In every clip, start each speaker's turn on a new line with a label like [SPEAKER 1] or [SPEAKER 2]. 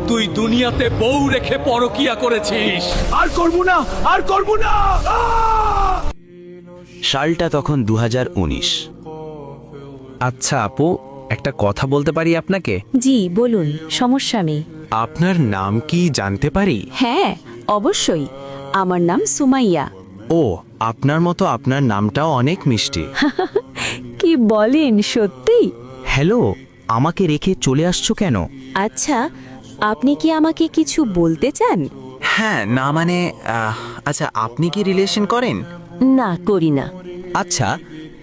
[SPEAKER 1] তুই দুনিয়াতে বউ রেখে পরকিয়া করেছিস।
[SPEAKER 2] আর করব না, আর করব না।
[SPEAKER 3] সালটা তখন 2019।
[SPEAKER 4] আচ্ছা আপু, একটা কথা বলতে পারি আপনাকে?
[SPEAKER 5] জি বলুন, সমস্যা নেই।
[SPEAKER 4] আপনার নাম কি জানতে পারি?
[SPEAKER 5] হ্যাঁ অবশ্যই, আমার নাম সুমাইয়া।
[SPEAKER 4] ও, আপনার মতো আপনার নামটাও অনেক মিষ্টি।
[SPEAKER 5] কি বলেন, সত্যি?
[SPEAKER 3] হ্যালো, আমাকে রেখে চলে আসছো কেন?
[SPEAKER 5] আচ্ছা, আপনি কি আমাকে কিছু বলতে চান?
[SPEAKER 3] হ্যাঁ, না মানে আচ্ছা, আপনি কি রিলেশন করেন?
[SPEAKER 5] না, করি না।
[SPEAKER 3] আচ্ছা,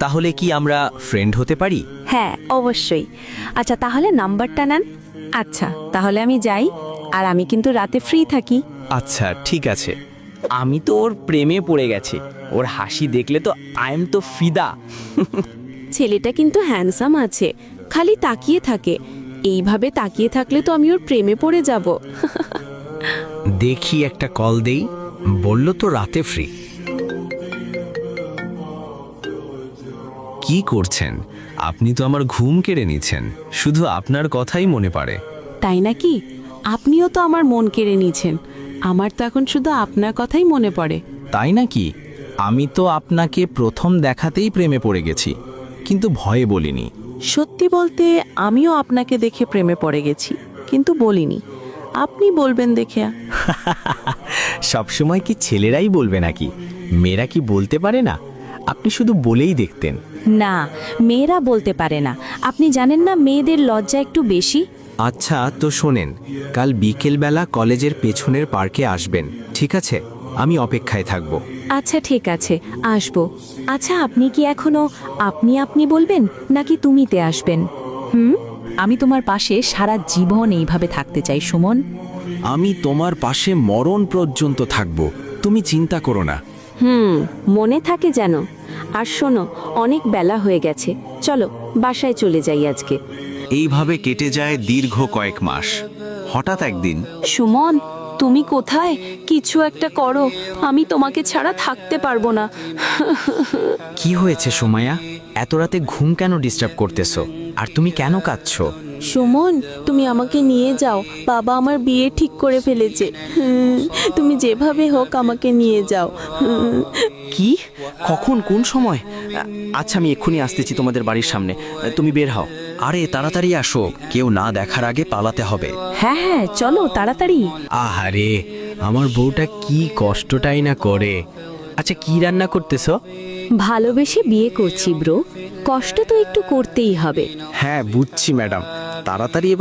[SPEAKER 3] তাহলে কি আমরা ফ্রেন্ড হতে পারি?
[SPEAKER 5] হ্যাঁ অবশ্যই। আচ্ছা তাহলে নাম্বারটা নেন। আচ্ছা তাহলে আমি যাই, আর আমি কিন্তু রাতে ফ্রি থাকি।
[SPEAKER 3] আচ্ছা ঠিক আছে।
[SPEAKER 6] আমি তো ওর প্রেমে পড়ে গেছি। ওর হাসি দেখলে তো আই এম তো ফিদা।
[SPEAKER 5] ছেলেটা কিন্তু হ্যান্ডসাম আছে, খালি তাকিয়ে থাকে। এইভাবে তাকিয়ে থাকলে তো আমি ওর প্রেমে পড়ে যাব।
[SPEAKER 4] দেখি একটা কল দেই, বলল তো রাতে ফ্রি। কি করছেন? আপনি তো আমার ঘুম কেড়ে নিচ্ছেন, শুধু আপনার কথাই মনে পড়ে।
[SPEAKER 5] তাই নাকি? আপনিও তো আমার মন কেড়ে নিয়েছেন। আমার তো এখন শুধু আপনার কথাই মনে পড়ে।
[SPEAKER 4] তাই নাকি? আমি তো আপনাকে প্রথম দেখাতেই প্রেমে পড়ে গেছি, কিন্তু ভয়ে বলিনি।
[SPEAKER 7] সত্যি বলতে আমিও আপনাকে দেখে প্রেমে পড়ে গেছি, কিন্তু বলিনি। আপনি বলবেন দেখে।
[SPEAKER 4] সবসময় কি ছেলেরাই বলবে নাকি? মেয়েরা কি বলতে পারে না? আপনি শুধু বলেই দেখতেন।
[SPEAKER 5] না, মেয়েরা বলতে পারে না। আপনি জানেন না, মেয়েদের লজ্জা একটু বেশি।
[SPEAKER 4] আচ্ছা তো শোনেন, কাল বিকেলবেলা কলেজের পেছনের পার্কে আসবেন, ঠিক আছে? আমি অপেক্ষায় থাকব।
[SPEAKER 5] আচ্ছা ঠিক আছে, আসবো। আচ্ছা আপনি কি এখনো আপনি আপনি বলবেন, নাকি তুমিতে আসবেন? আমি তোমার পাশে সারা জীবন এইভাবে থাকতে চাই সুমন।
[SPEAKER 4] আমি তোমার পাশে মরণ পর্যন্ত থাকব, তুমি চিন্তা করো না।
[SPEAKER 5] মনে থাকে যেন। আর শোনো, অনেক বেলা হয়ে গেছে, চলো বাসায় চলে যাই আজকে।
[SPEAKER 3] এইভাবে কেটে যায় দীর্ঘ কয়েক মাস। হঠাৎ একদিন
[SPEAKER 5] সুমন, তুমি কোথায়? কিছু একটা করো, আমি তোমাকে ছাড়া থাকতে পারবো না।
[SPEAKER 3] কি হয়েছে সুমাইয়া? এত রাতে ঘুম কেন ডিস্টার্ব করতেছো? আর তুমি কেন কাঁদছো?
[SPEAKER 7] সুমন, তুমি আমাকে নিয়ে যাও। বাবা আমার বিয়ে ঠিক করে ফেলেছে। তুমি যেভাবে হোক আমাকে নিয়ে যাও।
[SPEAKER 6] কি? কখন, কোন সময়? আচ্ছা আমি এক্ষুনি আসতেছি তোমাদের বাড়ির সামনে, তুমি বের হও।
[SPEAKER 3] আরে তাড়াতাড়ি আসো, কেউ না দেখার আগে পালাতে হবে।
[SPEAKER 5] হ্যাঁ হ্যাঁ চলো তাড়াতাড়ি।
[SPEAKER 4] আহারে, আমার বউটা কি কষ্টটাই না করে। আচ্ছা, কি রান্না করতেছো?
[SPEAKER 5] ভালোবেসে বিয়ে করছি ব্রো, কষ্ট তো একটু করতেই হবে।
[SPEAKER 4] হ্যাঁ বুঝছি ম্যাডাম, তাড়াতাড়ি এবার